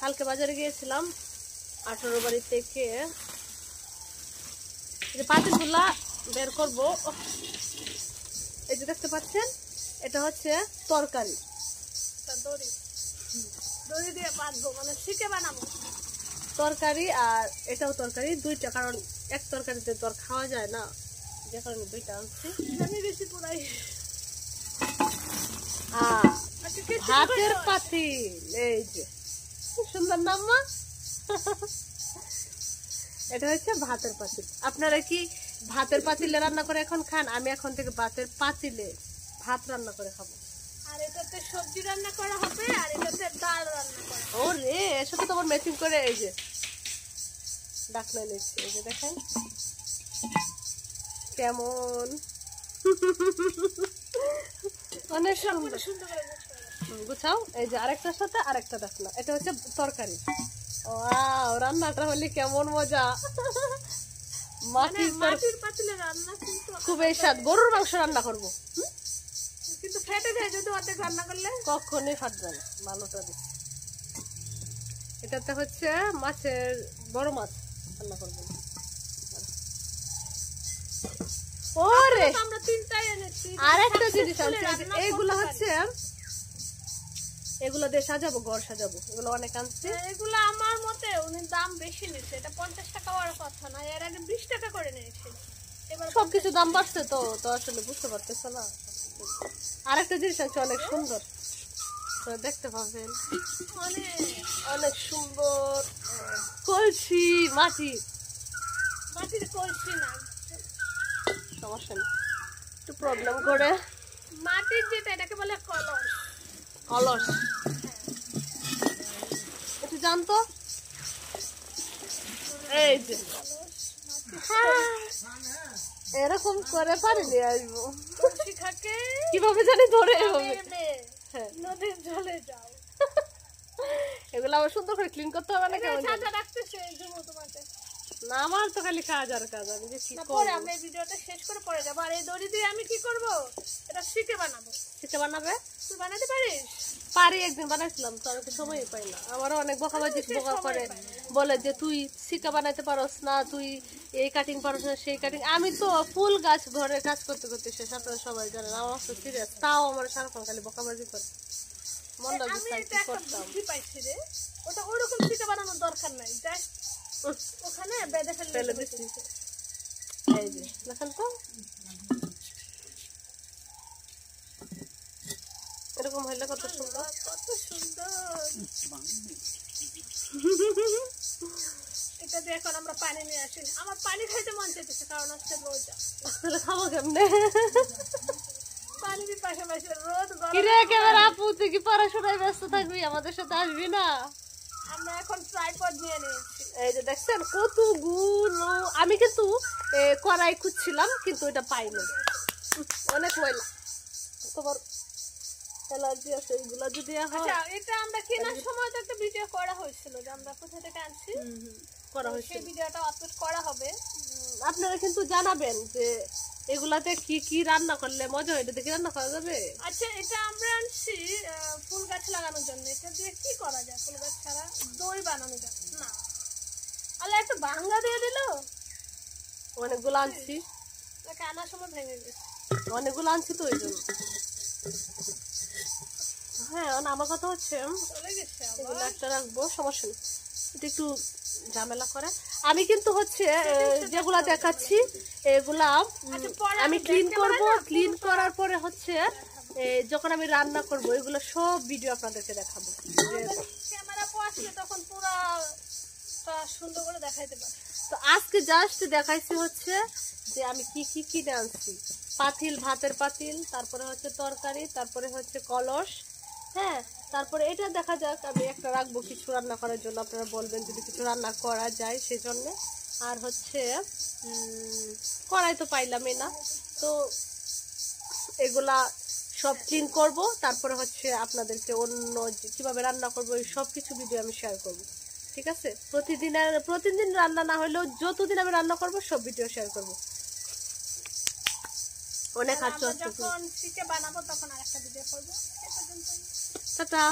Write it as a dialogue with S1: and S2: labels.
S1: কালকে বাজারে গিয়েছিলাম 18 বাড়ি থেকে যে পাতিলগুলা বের করব। এই যে দেখতে পাচ্ছেন এটা হচ্ছে তরকারি,
S2: দড়ি দিয়ে বাঁধবো, মানে শিকে বানাবো
S1: তরকারি। আর এটাও তরকারি, দুইটা, কারণ এক তরকারিতে তো আর খাওয়া যায় না, যে কারণে দুইটা আনছি।
S2: আমি বেশি পুরাই
S1: ভাতের পাতিল, এই যে সুন্দর নাম মা। এটা হচ্ছে ভাতের পাতিল। আপনারা কি ভাতের পাতিলে রান্না করে এখন খান? আমি এখন থেকে ভাতের পাতিলে ভাত রান্না করে খাবো।
S2: আর এটাতে সবজি রান্না করা হবে, আর এটাতে ডাল রান্না করা হবে।
S1: ও রে, এর সাথে তোমার ম্যাচিং করে এই যে ডাকনা নিচ্ছি, এই যে দেখেন কেমন অনেক সুন্দর
S2: সুন্দর করে
S1: গুছাও। এই যে আরেকটার সাথে আরেকটা ডাকনা, এটা হচ্ছে তরকারি। ওয়াও, রান্নাটা হলে কেমন মজা।
S2: মাটির পাতিলে রান্না কিন্তু
S1: খুবই স্বাদ। গরুর মাংস রান্না করবো,
S2: কিন্তু ফেটে যায় যদি অর্ধেক রান্না করলে।
S1: কখনই ফাটবে না, ভালোটা দিচ্ছি। এটাতে হচ্ছে মাছের বড় মাছ রান্না করবো। ওরে
S2: আমরা তিনটাই এনেছি।
S1: আর একটা জিনিস আছে, এইগুলো হচ্ছে এগুলো দিয়ে সাজাবো, ঘর সাজাবো। এগুলো অনেক আনছে।
S2: এগুলো আমার মতে উনি দাম বেশি নিচ্ছে, এটা 50 টাকা হওয়ার কথা না, এর আগে 20 টাকা করে নিয়েছিল। এবার
S1: সবকিছু দাম বাড়ছে তো তো আসলে বুঝতে পারতেছে না। আরেকটা জিনিস আছে অনেক সুন্দর, দেখতে পাবেন, অনেক সুন্দর কলসি,
S2: মাটির কলসি না,
S1: সমস্যা নেই, একটু প্রবলেম করে।
S2: মাটির যেটা এটাকে বলে কলস।
S1: কলস একটু জানতো। এই যে এরকম করে পানি নিয়ে আসবো, কিভাবে জানি ধরে
S2: নদীর জলে যাও।
S1: এগুলো আবার সুন্দর করে ক্লিন করতে হবে না? কেমন না, আমার তো খালি কাজ আর কাজ। আমি যে কি করব,
S2: আমরা এই ভিডিওটা শেষ করে পরে যাবো। আর এই দড়ি দিয়ে আমি কি করব, এটা শিকে বানাবো।
S1: শিখে বানাবে?
S2: তুই বানাতে পারিস?
S1: পারি, একদিন বানাইছিলাম তো, আমি তো সময়ই পাই না। আমারও অনেক বকাবাজি বোকা করে, বলে যে তুই শিকা বানাইতে পারস না, তুই এই কাটিং পারস না, সেই কাটিং। আমি তো ফুল গাছ ঘরে কাজ করতে করতে শেষ, আপনারা সবাই জানেন। আমার তো সিরিয়াস, তাও আমার সারাক্ষণ খালি বকাবাজি করে। মনটা
S2: আমি এটা একটা বুদ্ধি পাইছি রে, ওটা ওরকম শিকা বানানোর দরকার নাই, জাস্ট ওখানে বেঁধে ফেলে দিচ্ছি।
S1: এই যে দেখেন তো, এরকম হইলে কত সুন্দর,
S2: কত সুন্দর। এটা দিয়ে এখন আমরা পানি নিয়ে আসি। আমার পানি খাইতে মন চাইতেছে, কারণ হচ্ছে রোজা।
S1: খাবো কেমনে?
S2: পানি দিয়ে পাশাপাশি রোদ গরম।
S1: কিরে ক্যামেরা আপু, তুই কি পড়াশোনায় ব্যস্ত থাকবি, আমাদের সাথে আসবি না?
S2: আমরা এখন ট্রাইপড নিয়ে নিয়েছি।
S1: এই যে দেখছেন কতগুলো। আমি কিন্তু কড়াই খুঁজছিলাম, কিন্তু এটা পাইনি, অনেক ময়লা। তোমার অ্যালার্জি আছে এইগুলা যদি এখন।
S2: আচ্ছা, এটা আমরা কেনার সময় তো একটা ভিডিও করা হয়েছিল যে আমরা কোথা থেকে আনছি,
S1: করা হয়েছে,
S2: সেই ভিডিওটা আপলোড করা হবে।
S1: আপনারা কিন্তু জানাবেন যে এগুলাতে কি কি রান্না করলে মজা হয়, এটা দেখে রান্না করা যাবে।
S2: আচ্ছা, এটা আমরা আনছি ফুল গাছ লাগানোর জন্য। এটা দিয়ে কি করা যায়? ফুল গাছ ছাড়া দই বানানো যায় না? আল্লাহ, একটা ভাঙ্গা দিয়ে দিল।
S1: অনেকগুলো আনছি,
S2: আনার সময় ভেঙে গেছে।
S1: অনেকগুলো আনছি তো ওই জন্য। হ্যাঁ, আমার কথা হচ্ছে এগুলো একটা রাখবো, সমস্যা নেই। এটা একটু ঝামেলা করে। আমি কিন্তু হচ্ছে যেগুলা দেখাচ্ছি এগুলা আমি ক্লিন করব। ক্লিন করার পরে হচ্ছে যখন আমি রান্না করব এগুলো সব ভিডিও আপনাদেরকে দেখাবো।
S2: ক্যামেরা পোয়াচ্ছে তখন পুরো সুন্দর করে দেখাইতে পারে।
S1: তো আজকে জাস্ট দেখাইছি হচ্ছে যে আমি কি কি কিনে আনছি। পাতিল, ভাতের পাতিল, তারপরে হচ্ছে তরকারি, তারপরে হচ্ছে কলস। হ্যাঁ, তারপরে এটা দেখা যাক, আমি একটা রাখবো কিছু রান্না করার জন্য। আপনারা বলবেন যদি কিছু রান্না করা যায় সেজন্য। আর হচ্ছে কড়াই তো পাইলামই না, তো এগুলা সব ক্লিন করব। তারপরে হচ্ছে আপনাদেরকে অন্য কিভাবে রান্না করবো এই সব কিছু ভিডিও আমি শেয়ার করব, ঠিক আছে? প্রতিদিন রান্না না হলেও যতদিন আমি রান্না করব সব ভিডিও শেয়ার করব। অনেক হাত চলছে,
S2: যখন শিখে বানাবো তখন আরেকটা ভিডিও করব।
S1: টাটা।